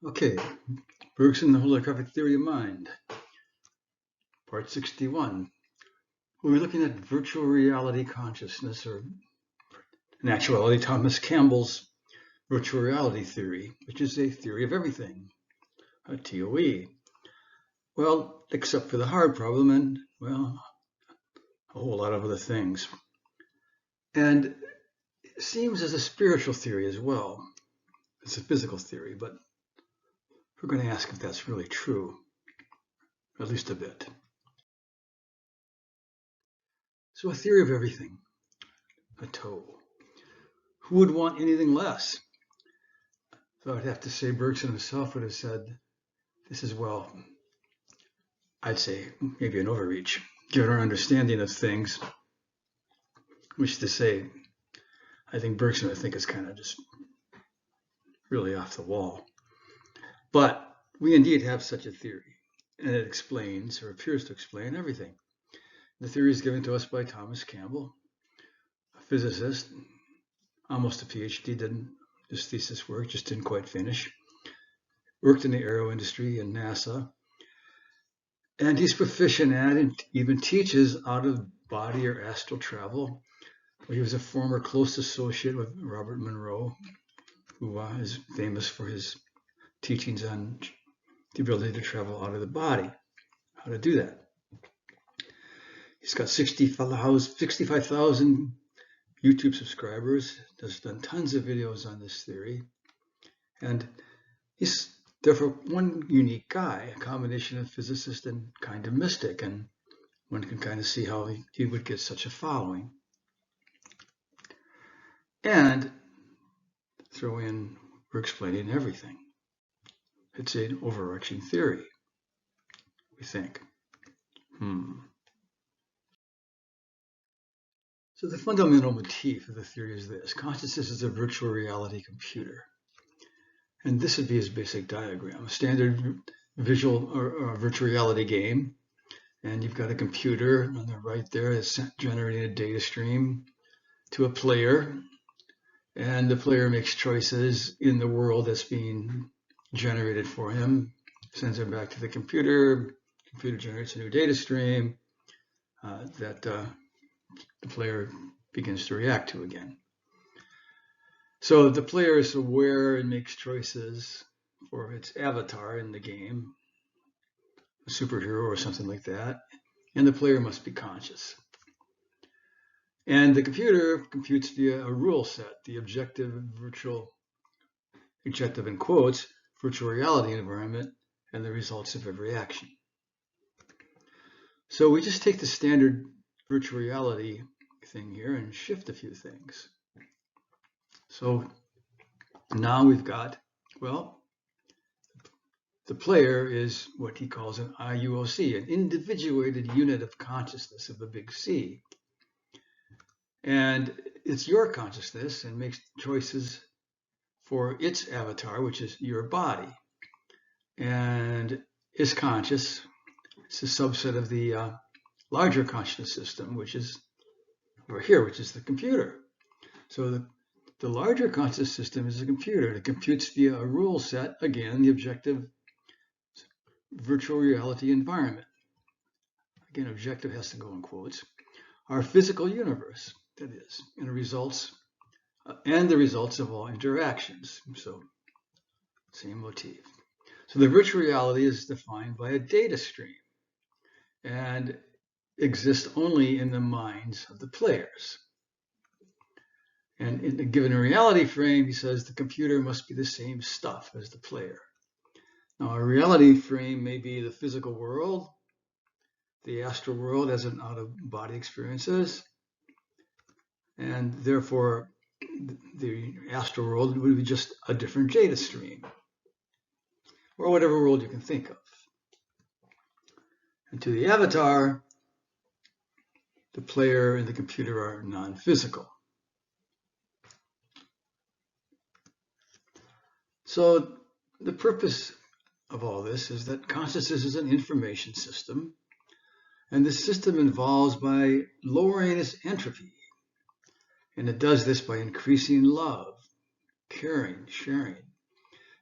Okay, Bergson, the Holographic Theory of Mind, part 61. We're looking at virtual reality consciousness, or in actuality, Thomas Campbell's virtual reality theory, which is a theory of everything, a TOE. Well, except for the hard problem and, well, a whole lot of other things. And it seems as a spiritual theory as well. It's a physical theory, but we're going to ask if that's really true, at least a bit. So a theory of everything, a TOE. Who would want anything less? So I'd have to say Bergson himself would have said, this is, well, I'd say maybe an overreach, given our understanding of things, which to say, I think Bergson, I think, is kind of just really off the wall. But we indeed have such a theory, and it explains, or appears to explain, everything. The theory is given to us by Thomas Campbell, a physicist, almost a PhD, his thesis work just didn't quite finish. Worked in the aero industry and NASA. And he's proficient at and even teaches out of body or astral travel. He was a former close associate with Robert Monroe, who is famous for his teachings on the ability to travel out of the body, how to do that. He's got 65,000 YouTube subscribers, has done tons of videos on this theory, and he's therefore one unique guy, a combination of physicist and kind of mystic, and one can kind of see how he would get such a following. And throw in, we're explaining everything. It's an overarching theory, we think. So the fundamental motif of the theory is this: consciousness is a virtual reality computer. And this would be his basic diagram, a standard visual or virtual reality game. And you've got a computer on the right there that's generating a data stream to a player. And the player makes choices in the world that's being generated for him, sends it back to the computer. The computer generates a new data stream that the player begins to react to again. So the player is aware and makes choices for its avatar in the game, a superhero or something like that, and the player must be conscious. And the computer computes via a rule set, the objective in quotes, virtual reality environment, and the results of every action. So we just take the standard virtual reality thing here and shift a few things. So now we've got, well, the player is what he calls an IUOC, an individuated unit of consciousness of a big C. And it's your consciousness and makes choices for its avatar, which is your body. And is conscious. It's a subset of the larger consciousness system, which is over here, which is the computer. So the larger conscious system is a computer. It computes via a rule set, again, the objective virtual reality environment. Again, objective has to go in quotes. Our physical universe, that is, and the results of all interactions. So, same motif. So the virtual reality is defined by a data stream and exists only in the minds of the players. And in a given reality frame, he says the computer must be the same stuff as the player. Now, a reality frame may be the physical world, the astral world as an out-of-body experiences, and therefore the astral world would be just a different data stream, or whatever world you can think of. And to the avatar, the player and the computer are non-physical. So the purpose of all this is that consciousness is an information system, and this system evolves by lowering its entropy. And it does this by increasing love, caring, sharing.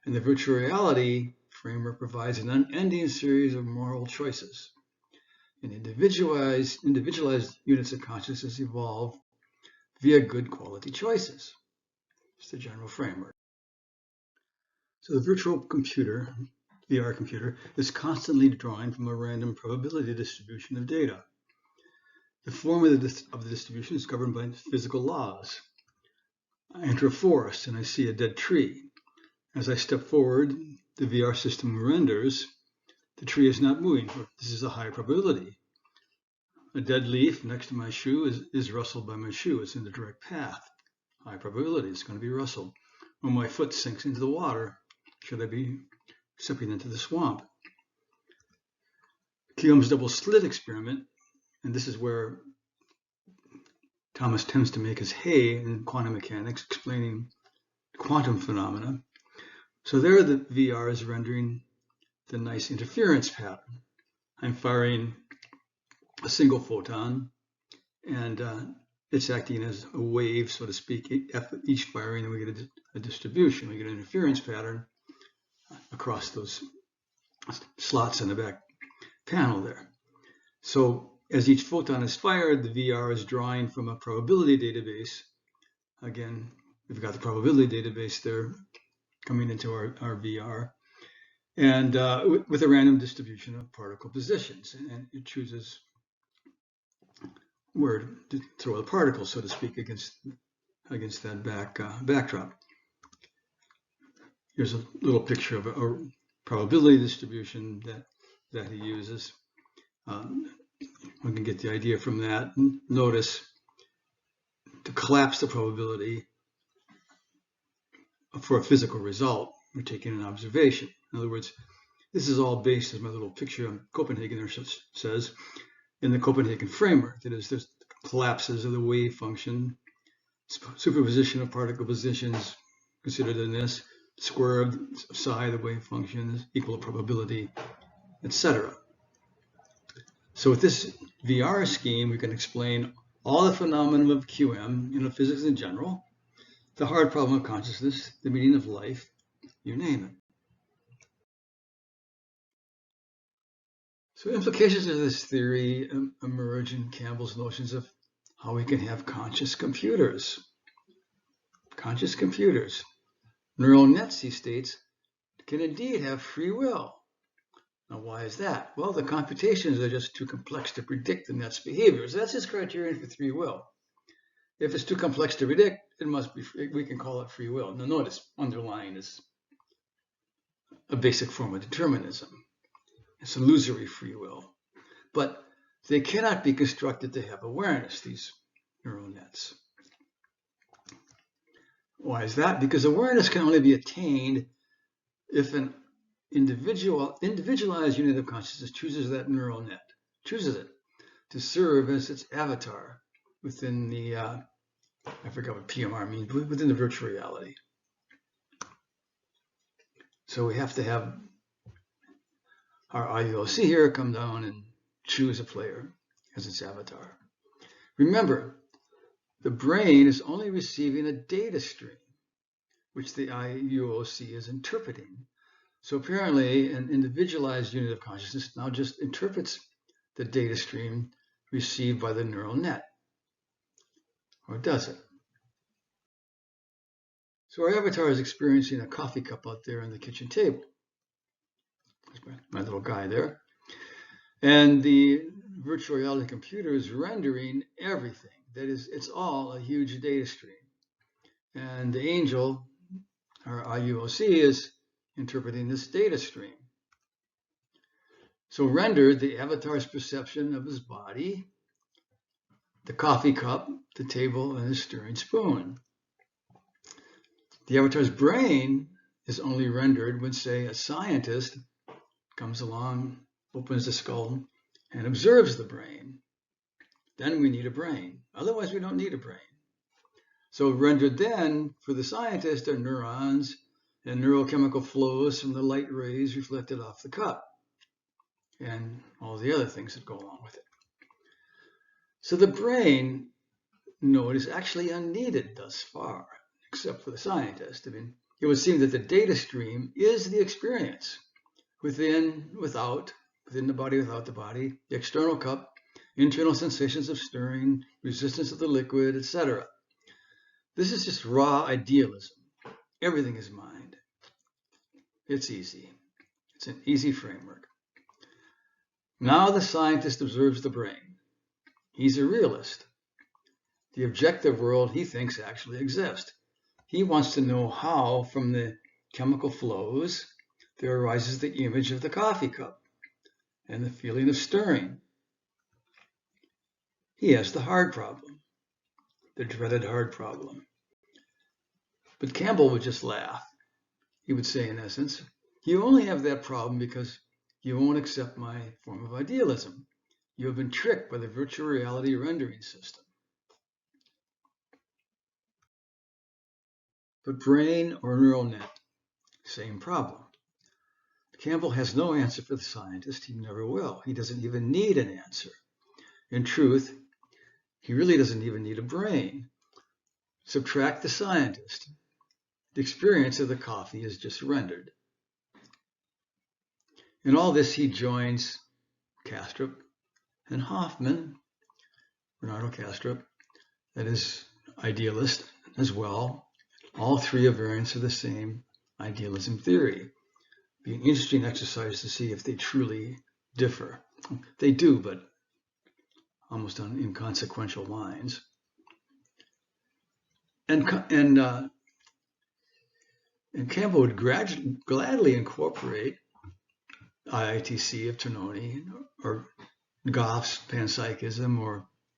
And the virtual reality framework provides an unending series of moral choices. And individualized units of consciousness evolve via good quality choices. It's the general framework. So the virtual computer, VR computer, is constantly drawing from a random probability distribution of data. The form of the distribution is governed by physical laws. I enter a forest and I see a dead tree. As I step forward, the VR system renders the tree is not moving. This is a high probability. A dead leaf next to my shoe is rustled by my shoe. It's in the direct path. High probability, it's going to be rustled. When my foot sinks into the water, should I be stepping into the swamp? Coulomb's double slit experiment, and this is where Thomas tends to make his hay in quantum mechanics, explaining quantum phenomena. So there the VR is rendering the nice interference pattern. I'm firing a single photon, and it's acting as a wave, so to speak, after each firing, and we get a distribution. We get an interference pattern across those slots in the back panel there. So as each photon is fired, the VR is drawing from a probability database. Again, we've got the probability database there coming into our VR, and with a random distribution of particle positions, and it chooses where to throw the particle, so to speak, against that backdrop. Here's a little picture of a probability distribution that he uses. We can get the idea from that. Notice, to collapse the probability for a physical result, we're taking an observation. In other words, this is all based, as my little picture on Copenhagen there says, in the Copenhagen framework. That is, there's collapses of the wave function, superposition of particle positions considered in this, square of psi of the wave function is equal to probability, etc. So with this VR scheme, we can explain all the phenomena of QM, physics in general, the hard problem of consciousness, the meaning of life, you name it. So implications of this theory emerge in Campbell's notions of how we can have conscious computers. Conscious computers. Neural nets, he states, can indeed have free will. Now, why is that? Well, the computations are just too complex to predict the net's behaviors. That's his criterion for free will. If it's too complex to predict, it must be free. We can call it free will. Now, notice underlying is a basic form of determinism. It's illusory free will. But they cannot be constructed to have awareness, these neural nets. Why is that? Because awareness can only be attained if an individualized unit of consciousness chooses that neural net, chooses it to serve as its avatar within the, I forgot what PMR means, but within the virtual reality. So we have to have our IUOC here come down and choose a player as its avatar. Remember, the brain is only receiving a data stream, which the IUOC is interpreting. So apparently, an individualized unit of consciousness now just interprets the data stream received by the neural net. Or does it? So our avatar is experiencing a coffee cup out there on the kitchen table. There's my little guy there. And the virtual reality computer is rendering everything. That is, it's all a huge data stream. And the angel, our IUOC, is interpreting this data stream. So rendered, the avatar's perception of his body, the coffee cup, the table, and the stirring spoon. The avatar's brain is only rendered when, say, a scientist comes along, opens the skull, and observes the brain. Then we need a brain. Otherwise, we don't need a brain. So rendered then, for the scientist, are neurons and neurochemical flows from the light rays reflected off the cup, and all the other things that go along with it. So the brain node is actually unneeded thus far, except for the scientist. I mean, it would seem that the data stream is the experience within, without, within the body, without the body, the external cup, internal sensations of stirring, resistance of the liquid, etc. This is just raw idealism. Everything is mind. It's easy. It's an easy framework. Now the scientist observes the brain. He's a realist. The objective world he thinks actually exists. He wants to know how, from the chemical flows, there arises the image of the coffee cup and the feeling of stirring. He has the hard problem, the dreaded hard problem. But Campbell would just laugh. He would say, in essence, you only have that problem because you won't accept my form of idealism. You have been tricked by the virtual reality rendering system. But brain or neural net, same problem. Campbell has no answer for the scientist. He never will. He doesn't even need an answer. In truth, he really doesn't even need a brain. Subtract the scientist. The experience of the coffee is just rendered. In all this, he joins Kastrup and Hoffman, Bernardo Kastrup, that is idealist as well. All three are variants of the same idealism theory. Be an interesting exercise to see if they truly differ. They do, but almost on inconsequential lines. And Campbell would gladly incorporate IITC of Tononi or Goff's panpsychism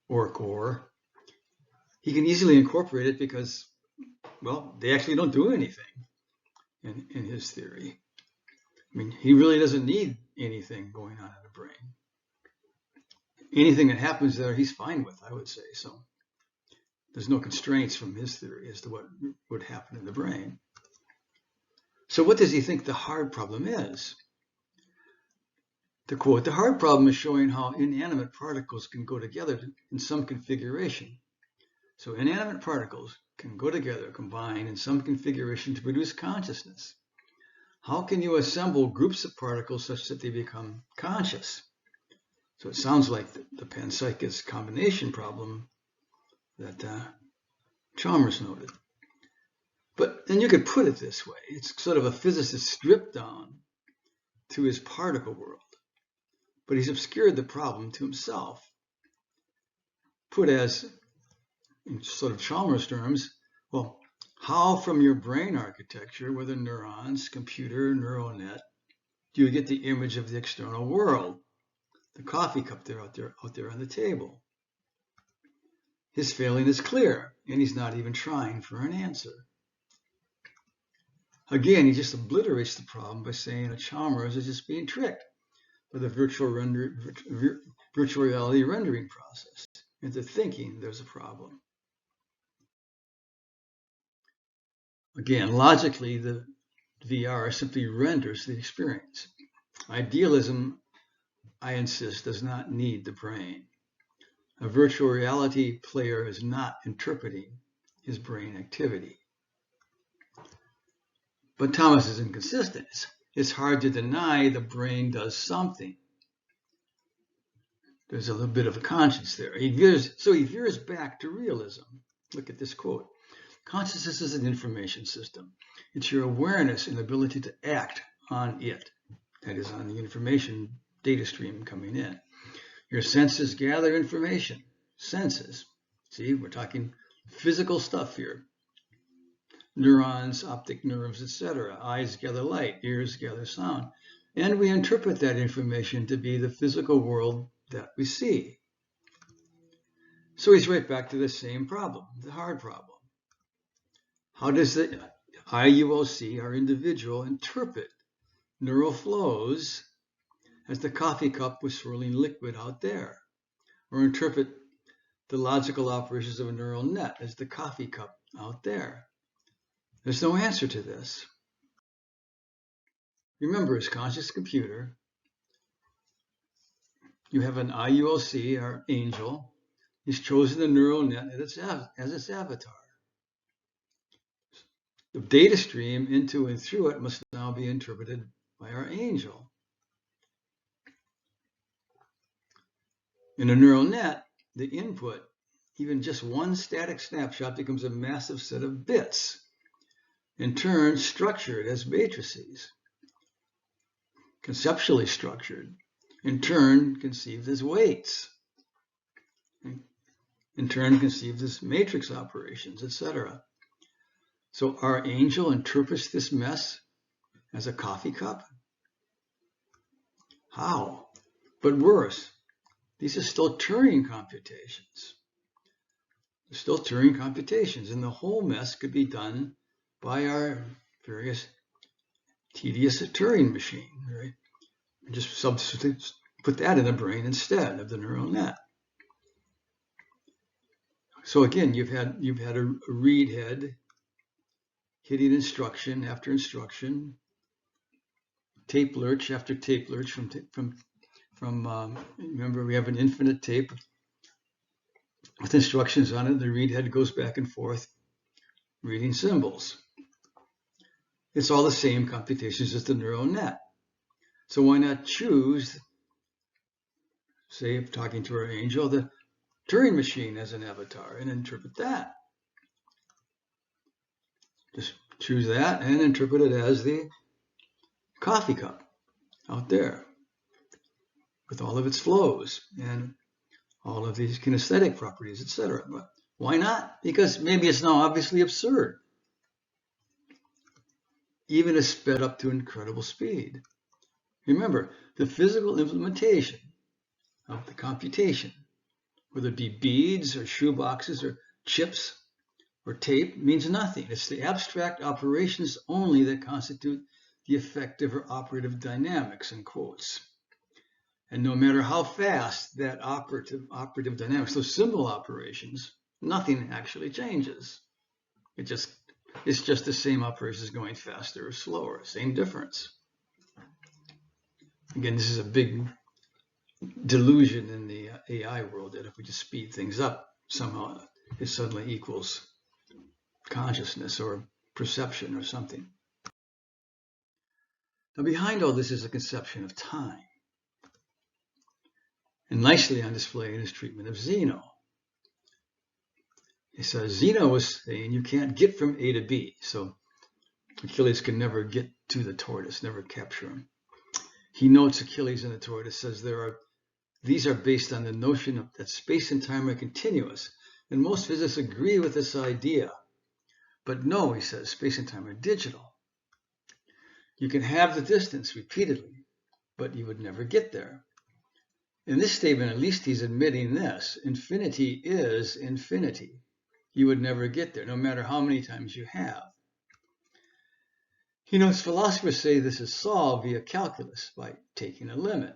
or core. He can easily incorporate it because, well, they actually don't do anything in his theory. I mean, he really doesn't need anything going on in the brain. Anything that happens there, he's fine with, I would say. So there's no constraints from his theory as to what would happen in the brain. So what does he think the hard problem is? To quote, the hard problem is showing how inanimate particles can go together in some configuration. So inanimate particles can go together, combine in some configuration to produce consciousness. How can you assemble groups of particles such that they become conscious? So it sounds like the panpsychist combination problem that Chalmers noted. But then you could put it this way. It's sort of a physicist stripped down to his particle world. But he's obscured the problem to himself. Put as, in sort of Chalmers terms, well, how from your brain architecture, whether neurons, computer, neural net, do you get the image of the external world? The coffee cup there out there on the table. His failing is clear, and he's not even trying for an answer. Again, he just obliterates the problem by saying that Chalmers is just being tricked by the virtual reality rendering process into thinking there's a problem. Again, logically, the VR simply renders the experience. Idealism, I insist, does not need the brain. A virtual reality player is not interpreting his brain activity. But Thomas is inconsistent. It's hard to deny the brain does something. There's a little bit of a conscience there. He veers back to realism. Look at this quote. Consciousness is an information system. It's your awareness and ability to act on it. That is, on the information data stream coming in. Your senses gather information. Senses. See, we're talking physical stuff here. Neurons, optic nerves, etc. Eyes gather light, ears gather sound. And we interpret that information to be the physical world that we see. So he's right back to the same problem, the hard problem. How does the IUOC, our individual, interpret neural flows as the coffee cup with swirling liquid out there? Or interpret the logical operations of a neural net as the coffee cup out there? There's no answer to this. Remember, his conscious computer, you have an IUOC, our angel. He's chosen the neural net as its avatar. The data stream into and through it must now be interpreted by our angel. In a neural net, the input, even just one static snapshot, becomes a massive set of bits, in turn structured as matrices, conceptually structured, in turn conceived as weights, in turn conceived as matrix operations, etc. So our angel interprets this mess as a coffee cup? How? But worse, these are still Turing computations. They're still Turing computations, and the whole mess could be done by our various tedious Turing machine, right? And just substitute, put that in the brain instead of the neural net. So again, you've had a read head hitting instruction after instruction, tape lurch after tape lurch from remember, we have an infinite tape with instructions on it. The read head goes back and forth reading symbols. It's all the same computations as the neural net. So why not choose, say, if talking to our angel, the Turing machine as an avatar and interpret that? Just choose that and interpret it as the coffee cup out there with all of its flows and all of these kinesthetic properties, etc. But why not? Because maybe it's now obviously absurd, even if sped up to incredible speed. Remember, the physical implementation of the computation, whether it be beads or shoe boxes or chips or tape, means nothing. It's the abstract operations only that constitute the effective or operative dynamics, in quotes. And no matter how fast that operative dynamics, those symbol operations, nothing actually changes. It's just the same operations going faster or slower, same difference. Again, this is a big delusion in the AI world that if we just speed things up, somehow it suddenly equals consciousness or perception or something. Now, behind all this is a conception of time, and nicely on display in his treatment of Zeno. He says, Zeno was saying you can't get from A to B, so Achilles can never get to the tortoise, never capture him. He notes Achilles and the tortoise, says these are based on the notion that space and time are continuous, and most physicists agree with this idea. But no, he says, space and time are digital. You can have the distance repeatedly, but you would never get there. In this statement, at least he's admitting this: infinity is infinity. You would never get there, no matter how many times you have. He notes philosophers say this is solved via calculus, by taking a limit.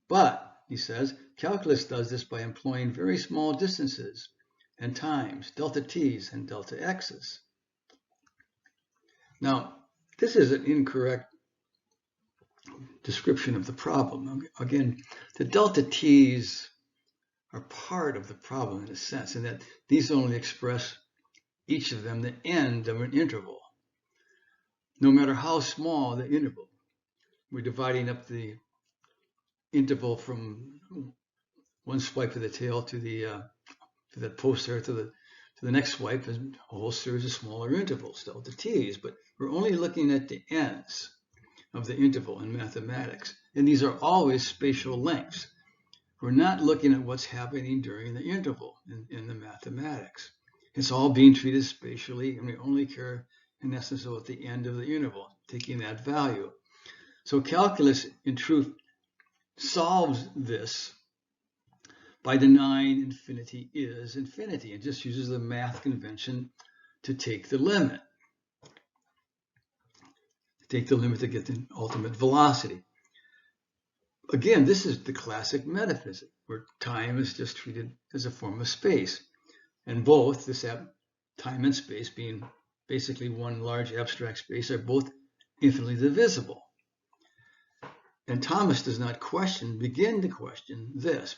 But, he says, calculus does this by employing very small distances and times, delta t's and delta x's. Now, this is an incorrect description of the problem. Again, the delta t's are part of the problem in a sense, in that these only express, each of them, the end of an interval. No matter how small the interval, we're dividing up the interval from one swipe of the tail to the poster to the next swipe, and a whole series of smaller intervals, delta t's. But we're only looking at the ends of the interval in mathematics, and these are always spatial lengths. We're not looking at what's happening during the interval in the mathematics. It's all being treated spatially, and we only care, in essence, about the end of the interval, taking that value. So calculus, in truth, solves this by denying infinity is infinity. It just uses the math convention to take the limit. Take the limit to get the ultimate velocity. Again, this is the classic metaphysic, where time is just treated as a form of space. And both, time and space being basically one large abstract space, are both infinitely divisible. And Thomas does not begin to question this.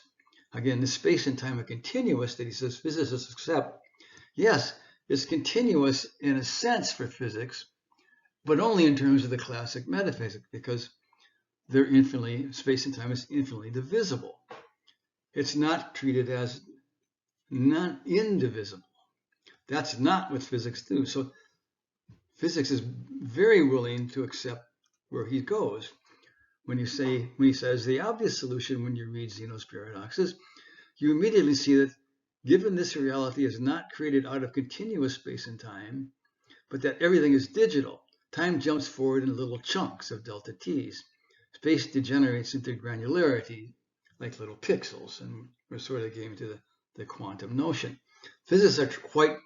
Again, the space and time are continuous, that he says physicists accept. Yes, is continuous in a sense for physics, but only in terms of the classic metaphysics, because they're infinitely, space and time is infinitely divisible. It's not treated as not indivisible. That's not what physics do. So physics is very willing to accept where he goes. When he says the obvious solution when you read Zeno's paradoxes, you immediately see that given this reality is not created out of continuous space and time, but that everything is digital, time jumps forward in little chunks of delta t's. Space degenerates into granularity like little pixels, and we're sort of getting to the quantum notion. Physicists are quite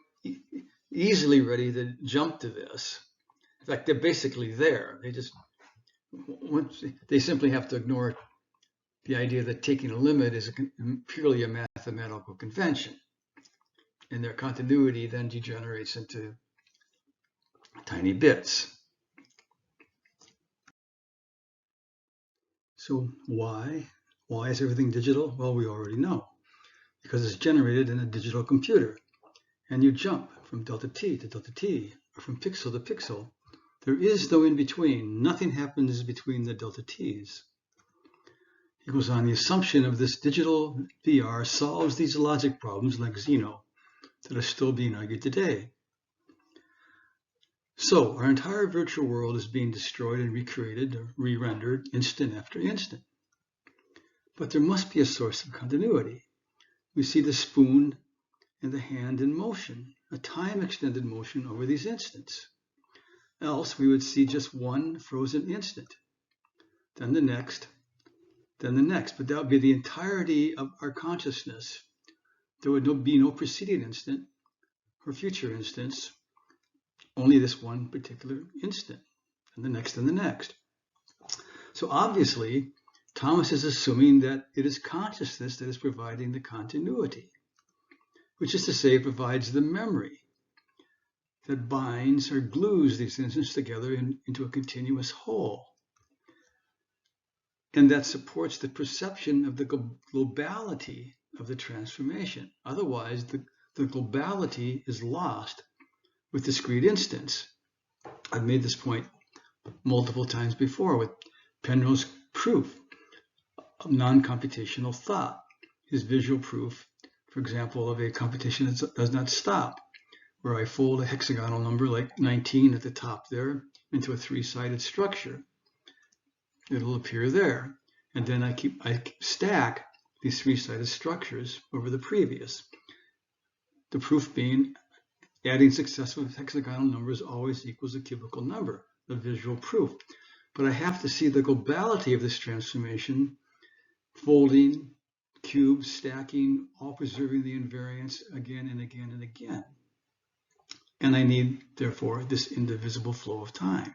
easily ready to jump to this. In fact, they're basically there. They simply have to ignore the idea that taking a limit is purely a mathematical convention, and their continuity then degenerates into tiny bits. So why? Why is everything digital? Well, we already know. Because it's generated in a digital computer. And you jump from delta t to delta t, or from pixel to pixel. There is no in-between. Nothing happens between the delta t's. He goes on, the assumption of this digital VR solves these logic problems like Zeno that are still being argued today. So our entire virtual world is being destroyed and recreated or re-rendered instant after instant. But there must be a source of continuity. We see the spoon and the hand in motion, a time-extended motion over these instants. Else we would see just one frozen instant, then the next, then the next. But that would be the entirety of our consciousness. There would be no preceding instant or future instance, only this one particular instant, and the next and the next. So obviously, Thomas is assuming that it is consciousness that is providing the continuity, which is to say, it provides the memory that binds or glues these instants together into a continuous whole. And that supports the perception of the globality of the transformation. Otherwise, the globality is lost with discrete instants. I've made this point multiple times before with Penrose's proof of non-computational thought, his visual proof, for example, of a computation that does not stop, where I fold a hexagonal number like 19 at the top there into a three-sided structure. It'll appear there. And then I stack these three-sided structures over the previous. The proof being adding successive hexagonal numbers always equals a cubical number, the visual proof. But I have to see the globality of this transformation, folding, cubes, stacking, all preserving the invariance again and again and again. And I need, therefore, this indivisible flow of time.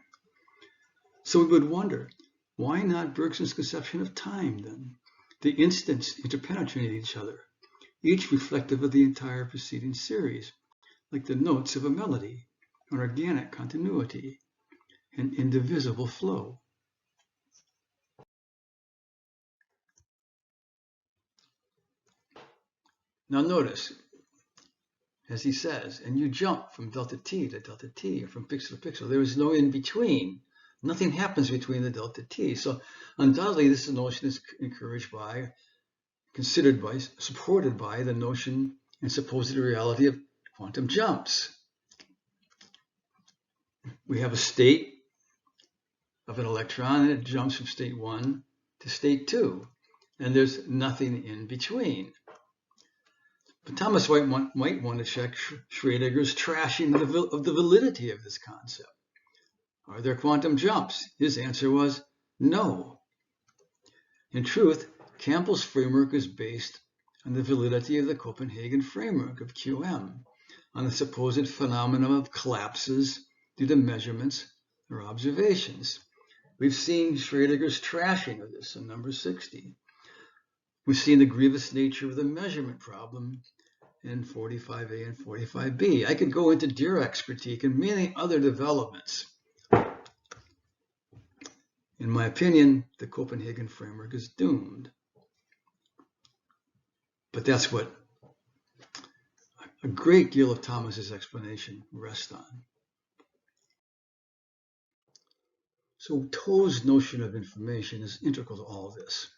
So we would wonder, why not Bergson's conception of time then? The instants interpenetrate each other, each reflective of the entire preceding series, like the notes of a melody, an organic continuity, an indivisible flow. Now notice, as he says, and you jump from delta t to delta t, or from pixel to pixel. There is no in between. Nothing happens between the delta t. So undoubtedly, this notion is encouraged by, considered by, supported by the notion and supposed reality of quantum jumps. We have a state of an electron, and it jumps from state 1 to state 2, and there's nothing in between. But Thomas might want to check Schrödinger's trashing of the validity of this concept. Are there quantum jumps? His answer was no. In truth, Campbell's framework is based on the validity of the Copenhagen framework of QM, on the supposed phenomenon of collapses due to measurements or observations. We've seen Schrödinger's trashing of this in number 60. We've seen the grievous nature of the measurement problem in 45A and 45B. I could go into Dirac's critique and many other developments. In my opinion, the Copenhagen framework is doomed. But that's what a great deal of Thomas's explanation rests on. So Toe's notion of information is integral to all of this.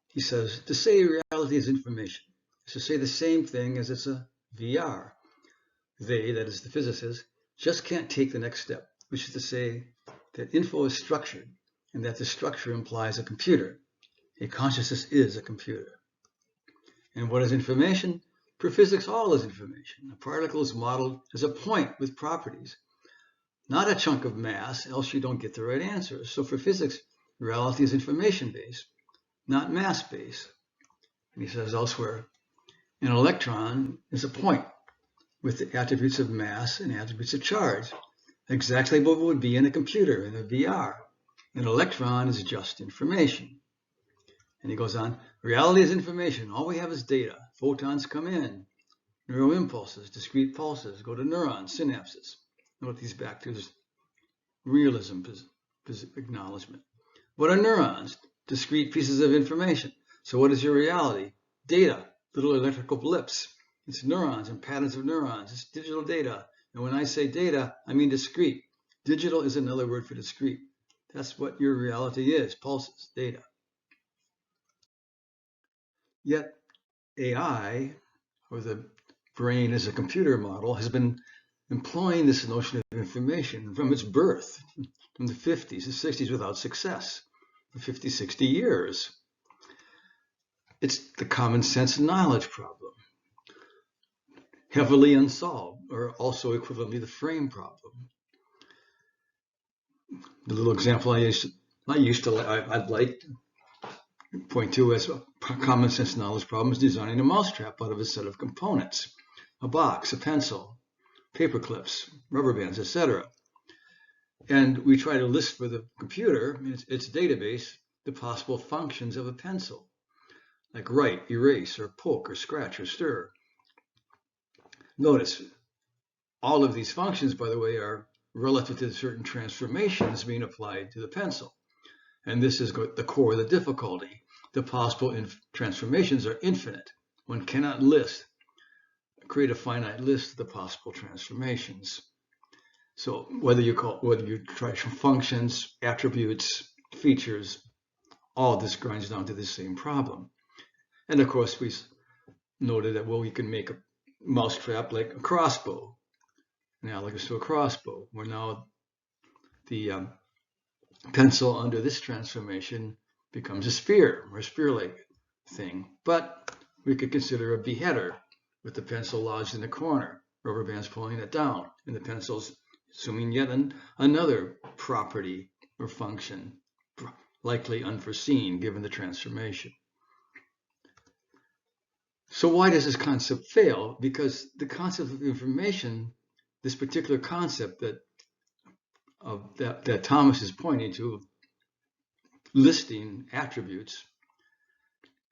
He says, to say reality is information is to say the same thing as it's a VR. They, that is the physicists, just can't take the next step, which is to say that info is structured and that the structure implies a computer. A consciousness is a computer. And what is information? For physics, all is information. A particle is modeled as a point with properties, not a chunk of mass, else you don't get the right answer. So for physics, reality is information-based, not mass-based. And he says elsewhere, an electron is a point with the attributes of mass and attributes of charge, exactly what would be in a computer, in a VR. An electron is just information. And he goes on, reality is information. All we have is data. Photons come in, neural impulses, discrete pulses, go to neurons, synapses. Note these back to this realism acknowledgement. What are neurons? Discrete pieces of information. So what is your reality? Data, little electrical blips. It's neurons and patterns of neurons. It's digital data. And when I say data, I mean discrete. Digital is another word for discrete. That's what your reality is, pulses, data. Yet AI, or the brain as a computer model, has been employing this notion of information from its birth, from the 50s to 60s without success, for 50, 60 years. It's the common sense knowledge problem, heavily unsolved, or also equivalently the frame problem. The little example I'd like to point to as a common sense knowledge problem is designing a mousetrap out of a set of components, a box, a pencil, paper clips, rubber bands, etc. And we try to list for the computer, its database, the possible functions of a pencil, like write, erase, or poke, or scratch, or stir. Notice, all of these functions, by the way, are relative to certain transformations being applied to the pencil. And this is the core of the difficulty. The possible transformations are infinite. One cannot create a finite list of the possible transformations. So whether you try functions, attributes, features, all this grinds down to the same problem. And of course, we noted that, well, we can make a mousetrap like a crossbow, analogous to a crossbow, where now the pencil under this transformation becomes a spear, or a spear-like thing. But we could consider a beheader with the pencil lodged in the corner, rubber bands pulling it down, and the pencil's assuming yet another property or function, likely unforeseen given the transformation. So why does this concept fail? Because the concept of information, this particular concept that Thomas is pointing to, listing attributes,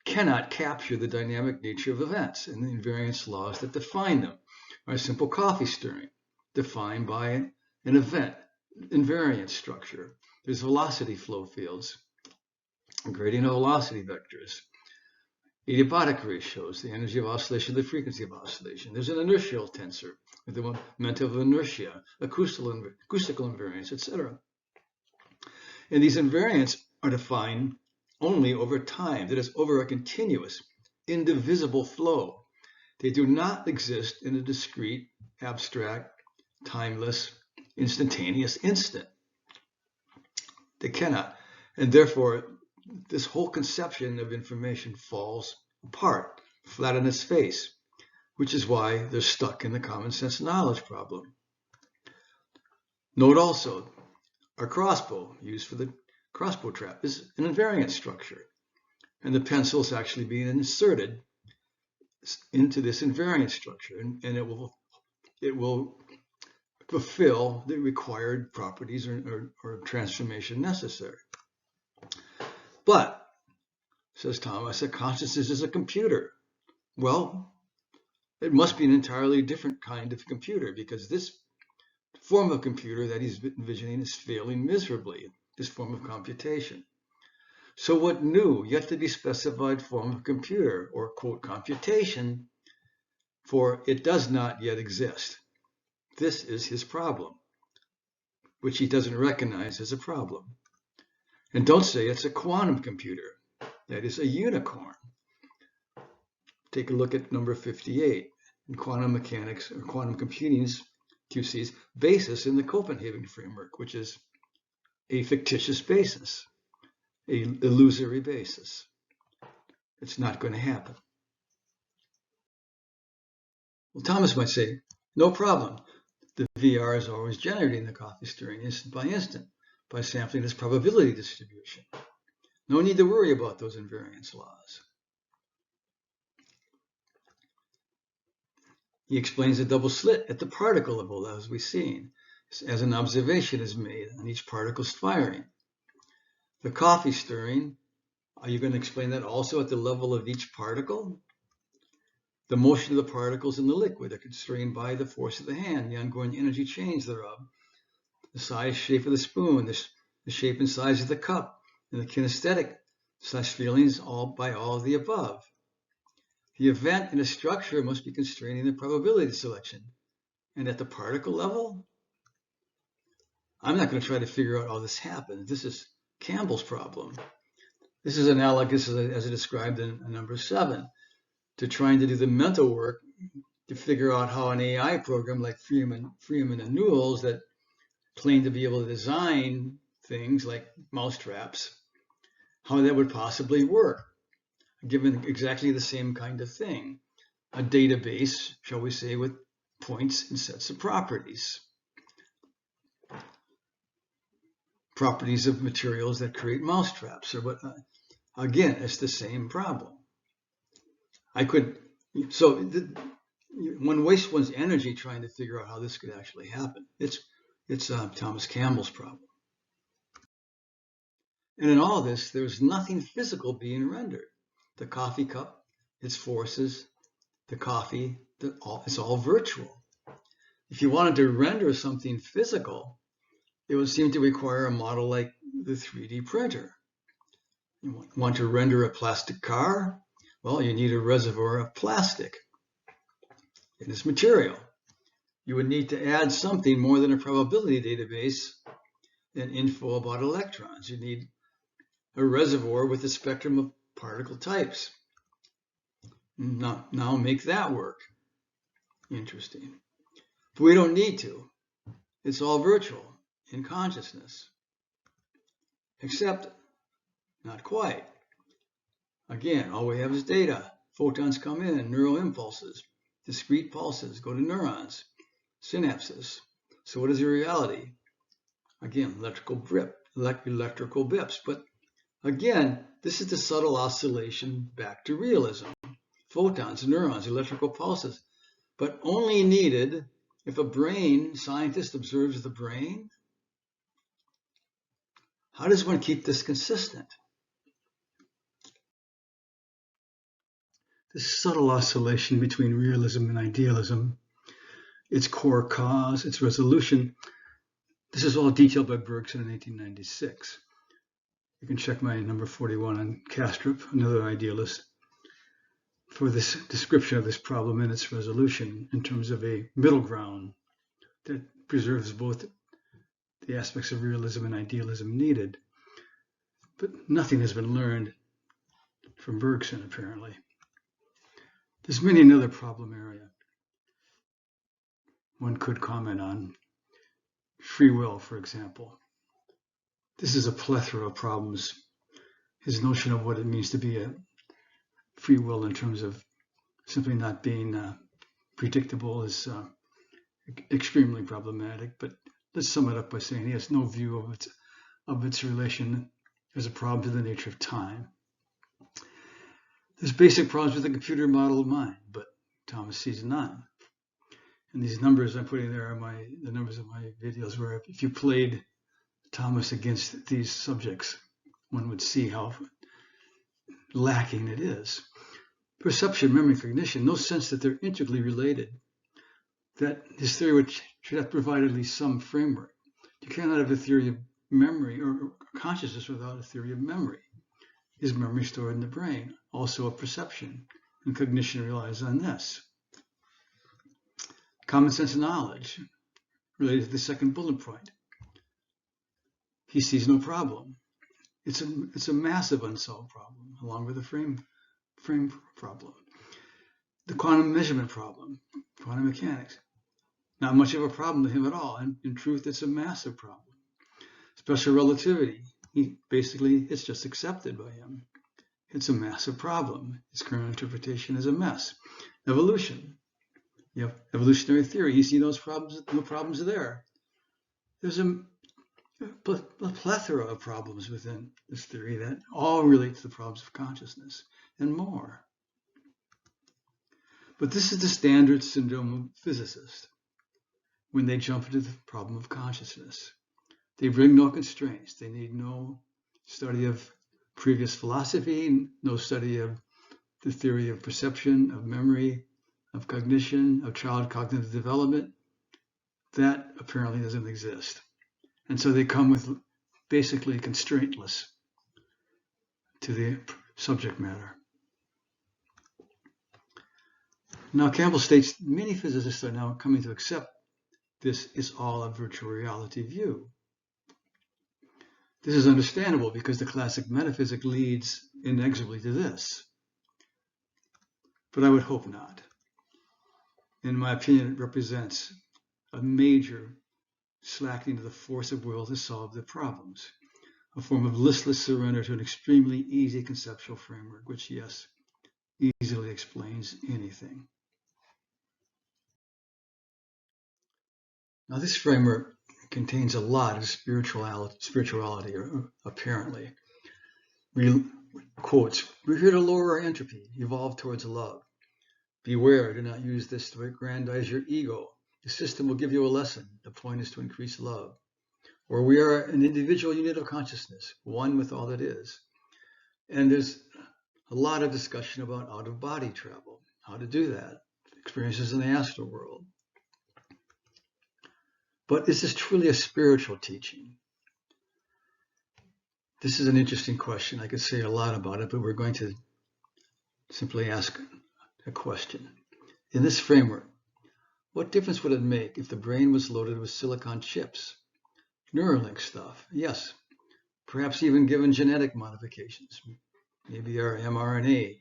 cannot capture the dynamic nature of events and the invariance laws that define them. Or a simple coffee stirring, defined by an event invariance structure. There's velocity flow fields, gradient of velocity vectors, adiabatic ratios, the energy of oscillation, the frequency of oscillation. There's an inertial tensor with the moment of inertia, acoustical invariance, etc. And these invariants are defined only over time, that is, over a continuous, indivisible flow. They do not exist in a discrete, abstract, timeless, instantaneous instant. They cannot. And therefore, this whole conception of information falls apart, flat on its face, which is why they're stuck in the common sense knowledge problem. Note also, our crossbow, used for the crossbow trap, is an invariant structure. And the pencil is actually being inserted into this invariant structure, and it will fulfill the required properties or transformation necessary. But, says Thomas, that consciousness is a computer. Well, it must be an entirely different kind of computer, because this form of computer that he's envisioning is failing miserably, this form of computation. So what new, yet to be specified form of computer, or quote, computation, for it does not yet exist. This is his problem, which he doesn't recognize as a problem. And don't say it's a quantum computer. That is a unicorn. Take a look at number 58 in quantum mechanics or quantum computing's QC's basis in the Copenhagen framework, which is a fictitious basis, an illusory basis. It's not going to happen. Well, Thomas might say, no problem. The VR is always generating the coffee stirring instant by sampling its probability distribution. No need to worry about those invariance laws. He explains the double slit at the particle level, as we've seen, as an observation is made on each particle's firing. The coffee stirring, are you going to explain that also at the level of each particle? The motion of the particles in the liquid are constrained by the force of the hand, the ongoing energy change thereof, the size, shape of the spoon, the shape and size of the cup, and the kinesthetic feelings by all of the above. The event in a structure must be constraining the probability selection. And at the particle level, I'm not going to try to figure out how this happens. This is Campbell's problem. This is analogous, as I described in number 7, to trying to do the mental work to figure out how an AI program like Freeman and Newell's that claim to be able to design things like mousetraps, how that would possibly work, given exactly the same kind of thing. A database, shall we say, with points and sets of properties. Properties of materials that create mousetraps or whatnot. Again, it's the same problem. One wastes one's energy trying to figure out how this could actually happen. It's Thomas Campbell's problem. And in all this, there's nothing physical being rendered. The coffee cup, its forces, the coffee, it's all virtual. If you wanted to render something physical, it would seem to require a model like the 3D printer. You want to render a plastic car? Well, you need a reservoir of plastic in its material. You would need to add something more than a probability database and info about electrons. You need a reservoir with a spectrum of particle types. Now make that work. Interesting. But we don't need to. It's all virtual in consciousness. Except, not quite. Again, all we have is data. Photons come in, neural impulses, discrete pulses go to neurons, synapses. So what is the reality? Again, electrical bips. But again, this is the subtle oscillation back to realism. Photons, neurons, electrical pulses, but only needed if a brain scientist observes the brain. How does one keep this consistent? This subtle oscillation between realism and idealism, its core cause, its resolution, this is all detailed by Bergson in 1896. You can check my number 41 on Kastrup, another idealist, for this description of this problem and its resolution in terms of a middle ground that preserves both the aspects of realism and idealism needed. But nothing has been learned from Bergson, apparently. There's many another problem area one could comment on. Free will, for example. This is a plethora of problems. His notion of what it means to be a free will in terms of simply not being predictable is extremely problematic. But let's sum it up by saying he has no view of its relation as a problem to the nature of time. There's basic problems with the computer model of mind, but Thomas sees none. And these numbers I'm putting there are the numbers of my videos where if you played Thomas against these subjects, one would see how lacking it is. Perception, memory, cognition, no sense that they're integrally related. That his theory should have provided at least some framework. You cannot have a theory of memory or consciousness without a theory of memory. Is memory stored in the brain? Also a perception, and cognition relies on this. Common sense knowledge related to the second bullet point. He sees no problem. It's a massive unsolved problem, along with the frame problem. The quantum measurement problem, quantum mechanics, not much of a problem to him at all. And in truth, it's a massive problem. Special relativity, it's just accepted by him. It's a massive problem. His current interpretation is a mess. Evolution, you have evolutionary theory. You see those problems, no problems there. There's a plethora of problems within this theory that all relate to the problems of consciousness and more. But this is the standard syndrome of physicists when they jump into the problem of consciousness. They bring no constraints. They need no study of previous philosophy, no study of the theory of perception, of memory, of cognition, of child cognitive development. That apparently doesn't exist. And so they come with basically constraintless to the subject matter. Now, Campbell states many physicists are now coming to accept this is all a virtual reality view. This is understandable because the classic metaphysic leads inexorably to this. But I would hope not. In my opinion, it represents a major slackening of the force of will to solve the problems, a form of listless surrender to an extremely easy conceptual framework, which, yes, easily explains anything. Now, this framework contains a lot of spirituality apparently. Quotes, we're here to lower our entropy, evolve towards love. Beware, do not use this to aggrandize your ego. The system will give you a lesson. The point is to increase love. Or we are an individual unit of consciousness, one with all that is. And there's a lot of discussion about out-of-body travel, how to do that, experiences in the astral world. But is this truly a spiritual teaching? This is an interesting question. I could say a lot about it, but we're going to simply ask a question. In this framework, what difference would it make if the brain was loaded with silicon chips, Neuralink stuff? Yes, perhaps even given genetic modifications, maybe our mRNA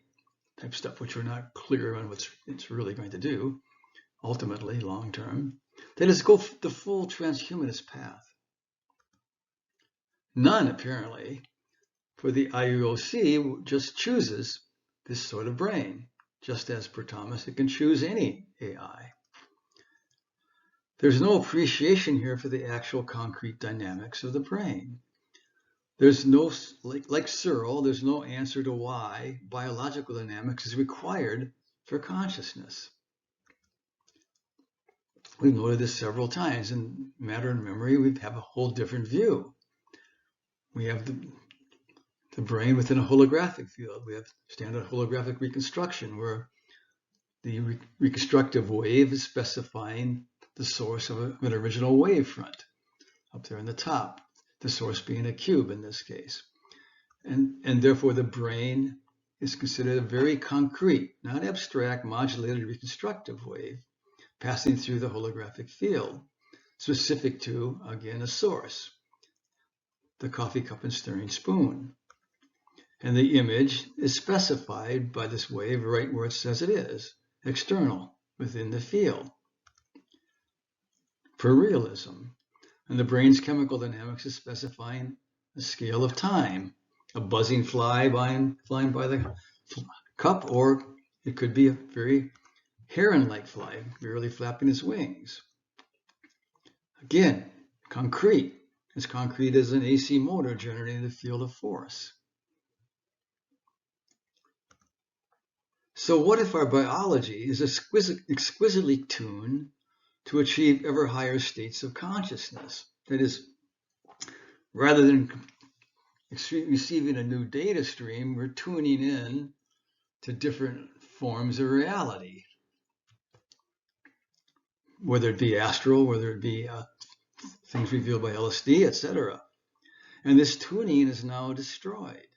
type stuff, which we're not clear on what it's really going to do, ultimately, long term. That is, go the full transhumanist path. None, apparently, for the IUOC just chooses this sort of brain. Just as per Thomas, it can choose any AI. There's no appreciation here for the actual concrete dynamics of the brain. There's no, like Searle, there's no answer to why biological dynamics is required for consciousness. We've noted this several times. In matter and memory, we have a whole different view. We have the brain within a holographic field. We have standard holographic reconstruction, where the reconstructive wave is specifying the source of an original wave front up there in the top, the source being a cube in this case. And therefore, the brain is considered a very concrete, not abstract, modulated reconstructive wave passing through the holographic field, specific to, again, a source, the coffee cup and stirring spoon. And the image is specified by this wave right where it says it is, external, within the field, for realism. And the brain's chemical dynamics is specifying a scale of time, a buzzing fly flying by the cup, or it could be a very heron-like fly, merely flapping its wings. Again, concrete, as concrete as an AC motor generating the field of force. So what if our biology is exquisitely tuned to achieve ever higher states of consciousness? That is, rather than receiving a new data stream, we're tuning in to different forms of reality, whether it be astral, whether it be things revealed by LSD, etc. And this tuning is now destroyed,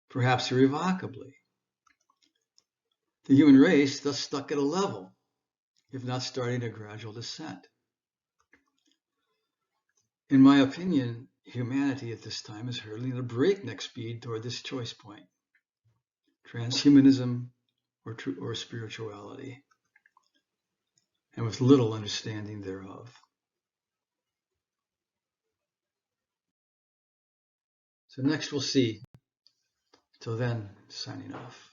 perhaps irrevocably. The human race thus stuck at a level if not starting a gradual descent. In my opinion, humanity at this time is hurtling at a breakneck speed toward this choice point: transhumanism or spirituality, and with little understanding thereof. So next we'll see. Till then, signing off.